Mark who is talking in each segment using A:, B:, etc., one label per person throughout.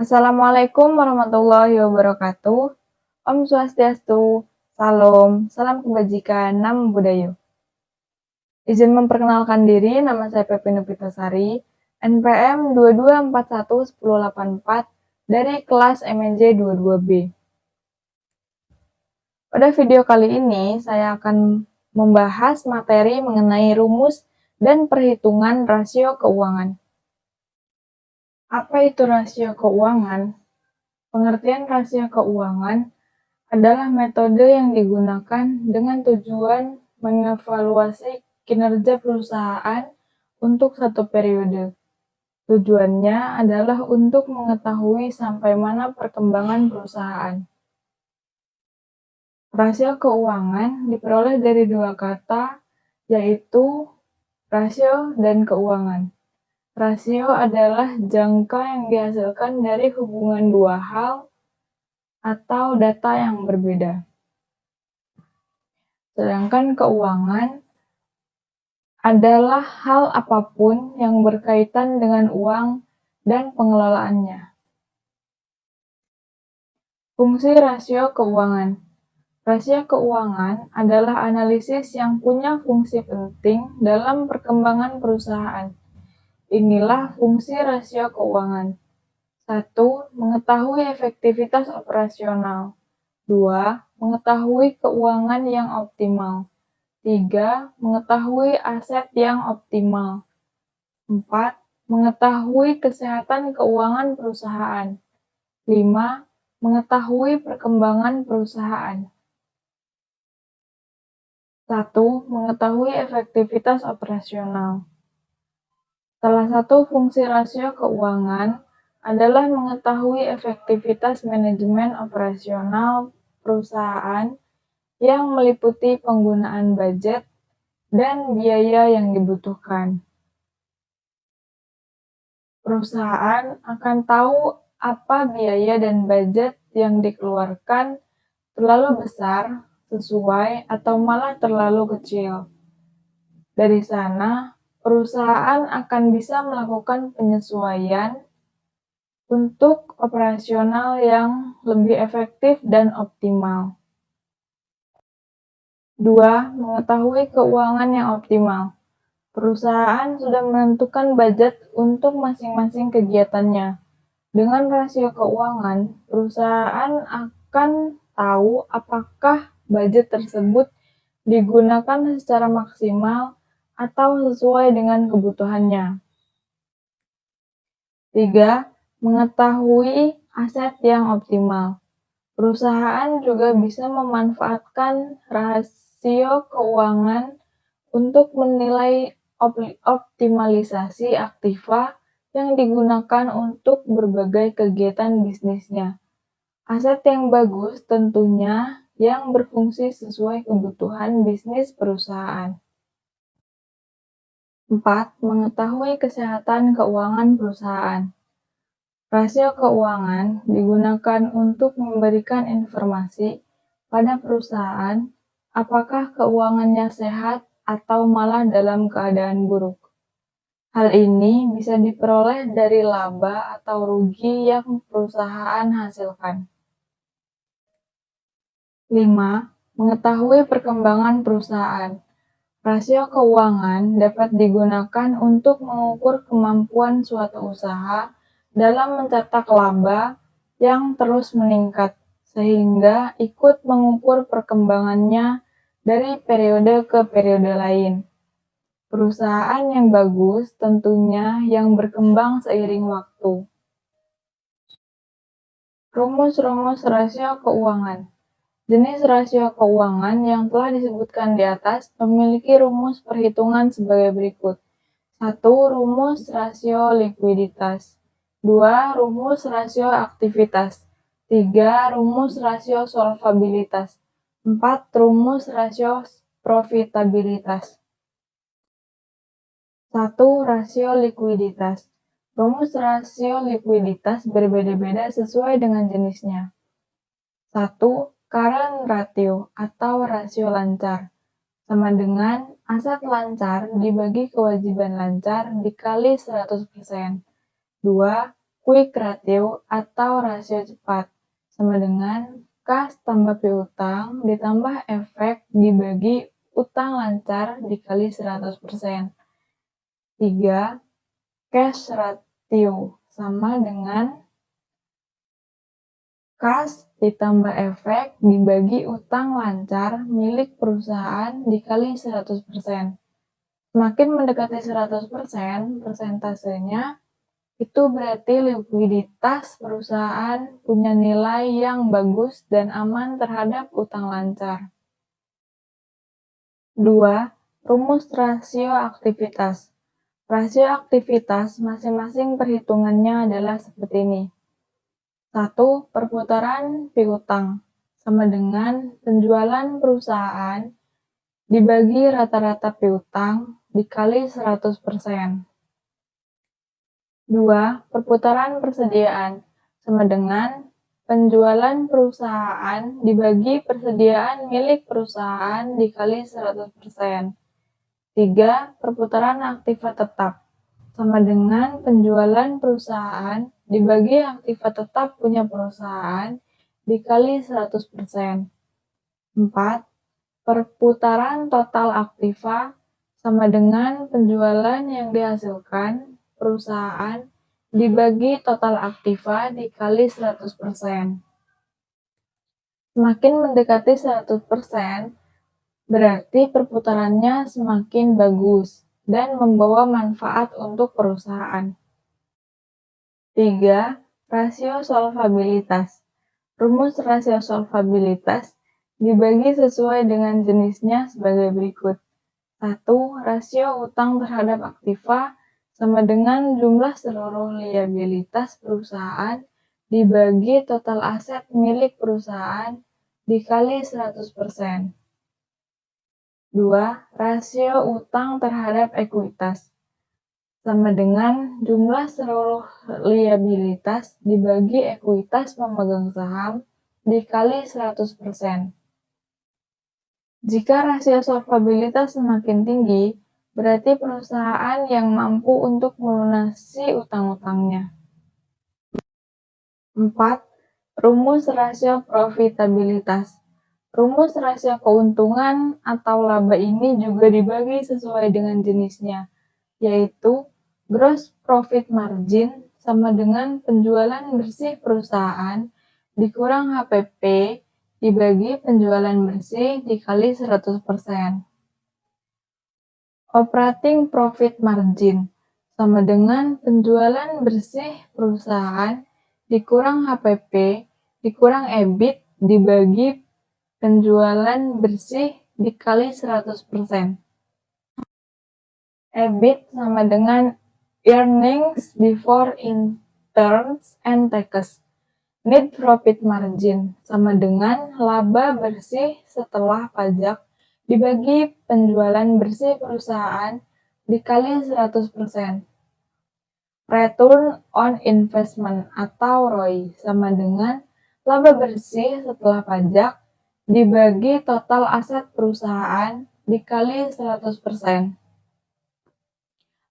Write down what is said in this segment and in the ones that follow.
A: Assalamualaikum warahmatullahi wabarakatuh. Om Swastiastu, Salam, salam kebajikan, Namo Buddhaya. Izin memperkenalkan diri, nama saya Pepi Novitasari, NPM 22411084 dari kelas MNJ 22B. Pada video kali ini, saya akan membahas materi mengenai rumus dan perhitungan rasio keuangan. Apa itu rasio keuangan? Pengertian rasio keuangan adalah metode yang digunakan dengan tujuan mengevaluasi kinerja perusahaan untuk satu periode. Tujuannya adalah untuk mengetahui sampai mana perkembangan perusahaan. Rasio keuangan diperoleh dari dua kata, yaitu rasio dan keuangan. Rasio adalah jangka yang dihasilkan dari hubungan dua hal atau data yang berbeda. Sedangkan keuangan adalah hal apapun yang berkaitan dengan uang dan pengelolaannya. Fungsi rasio keuangan. Rasio keuangan adalah analisis yang punya fungsi penting dalam perkembangan perusahaan. Inilah fungsi rasio keuangan. 1. Mengetahui efektivitas operasional. 2. Mengetahui keuangan yang optimal. 3. Mengetahui aset yang optimal. 4. Mengetahui kesehatan keuangan perusahaan. 5. Mengetahui perkembangan perusahaan. 1. Mengetahui efektivitas operasional. Salah satu fungsi rasio keuangan adalah mengetahui efektivitas manajemen operasional perusahaan yang meliputi penggunaan budget dan biaya yang dibutuhkan. Perusahaan akan tahu apa biaya dan budget yang dikeluarkan terlalu besar, sesuai, atau malah terlalu kecil. Dari sana, perusahaan akan bisa melakukan penyesuaian untuk operasional yang lebih efektif dan optimal. 2. Mengetahui keuangan yang optimal. Perusahaan sudah menentukan budget untuk masing-masing kegiatannya. Dengan rasio keuangan, perusahaan akan tahu apakah budget tersebut digunakan secara maksimal atau sesuai dengan kebutuhannya. 3. Mengetahui aset yang optimal. Perusahaan juga bisa memanfaatkan rasio keuangan untuk menilai optimalisasi aktiva yang digunakan untuk berbagai kegiatan bisnisnya. Aset yang bagus tentunya yang berfungsi sesuai kebutuhan bisnis perusahaan. 4. Mengetahui kesehatan keuangan perusahaan. Rasio keuangan digunakan untuk memberikan informasi pada perusahaan apakah keuangannya sehat atau malah dalam keadaan buruk. Hal ini bisa diperoleh dari laba atau rugi yang perusahaan hasilkan. 5. Mengetahui perkembangan perusahaan. Rasio keuangan dapat digunakan untuk mengukur kemampuan suatu usaha dalam mencetak laba yang terus meningkat, sehingga ikut mengukur perkembangannya dari periode ke periode lain. Perusahaan yang bagus tentunya yang berkembang seiring waktu. Rumus-rumus rasio keuangan. Jenis rasio keuangan yang telah disebutkan di atas memiliki rumus perhitungan sebagai berikut. 1. Rumus rasio likuiditas. 2. Rumus rasio aktivitas. 3. Rumus rasio solvabilitas. 4. Rumus rasio profitabilitas. 1. Rasio likuiditas. Rumus rasio likuiditas berbeda-beda sesuai dengan jenisnya. 1. Current ratio atau rasio lancar sama dengan aset lancar dibagi kewajiban lancar dikali 100%. 2. quick ratio atau rasio cepat, sama dengan kas tambah piutang ditambah efek dibagi utang lancar dikali 100%. 3. Cash ratio sama dengan kas ditambah efek dibagi utang lancar milik perusahaan dikali 100%. Semakin mendekati 100%, persentasenya itu berarti likuiditas perusahaan punya nilai yang bagus dan aman terhadap utang lancar. 2. Rumus rasio aktivitas. Rasio aktivitas masing-masing perhitungannya adalah seperti ini. 1. Perputaran piutang sama dengan penjualan perusahaan dibagi rata-rata piutang dikali 100%. 2. Perputaran persediaan sama dengan penjualan perusahaan dibagi persediaan milik perusahaan dikali 100%. 3. Perputaran aktiva tetap sama dengan penjualan perusahaan dibagi aktiva tetap punya perusahaan dikali 100%. 4. Perputaran total aktiva sama dengan penjualan yang dihasilkan perusahaan dibagi total aktiva dikali 100%. Semakin mendekati 100%, berarti perputarannya semakin bagus dan membawa manfaat untuk perusahaan. 3. Rasio solvabilitas. Rumus rasio solvabilitas dibagi sesuai dengan jenisnya sebagai berikut. 1. Rasio utang terhadap aktiva sama dengan jumlah seluruh liabilitas perusahaan dibagi total aset milik perusahaan dikali 100%. 2. Rasio utang terhadap ekuitas sama dengan jumlah seluruh liabilitas dibagi ekuitas pemegang saham dikali 100%. Jika rasio solvabilitas semakin tinggi, berarti perusahaan yang mampu untuk melunasi utang-utangnya. 4. Rumus rasio profitabilitas. Rumus rasio keuntungan atau laba ini juga dibagi sesuai dengan jenisnya, yaitu gross profit margin sama dengan penjualan bersih perusahaan dikurang HPP dibagi penjualan bersih dikali 100%. Operating profit margin sama dengan penjualan bersih perusahaan dikurang HPP dikurang EBIT dibagi penjualan bersih dikali 100%. EBIT sama dengan earnings before interest and taxes. Net profit margin sama dengan laba bersih setelah pajak dibagi penjualan bersih perusahaan dikali 100%. Return on investment atau ROI sama dengan laba bersih setelah pajak dibagi total aset perusahaan dikali 100%.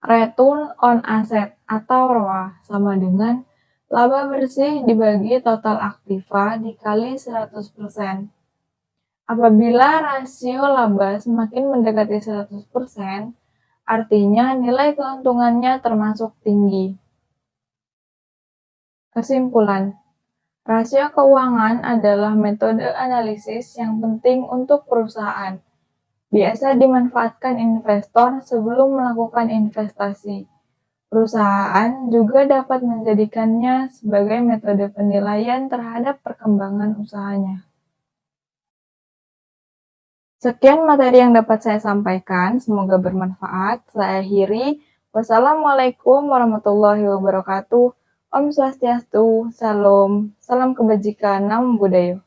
A: Return on asset atau ROA sama dengan laba bersih dibagi total aktiva dikali 100%. Apabila rasio laba semakin mendekati 100%, artinya nilai keuntungannya termasuk tinggi. Kesimpulan, rasio keuangan adalah metode analisis yang penting untuk perusahaan. Biasa dimanfaatkan investor sebelum melakukan investasi. Perusahaan juga dapat menjadikannya sebagai metode penilaian terhadap perkembangan usahanya. Sekian materi yang dapat saya sampaikan, semoga bermanfaat. Saya akhiri. Wassalamualaikum warahmatullahi wabarakatuh. Om Swastiastu, Salam kebajikan, Namo Buddhaya.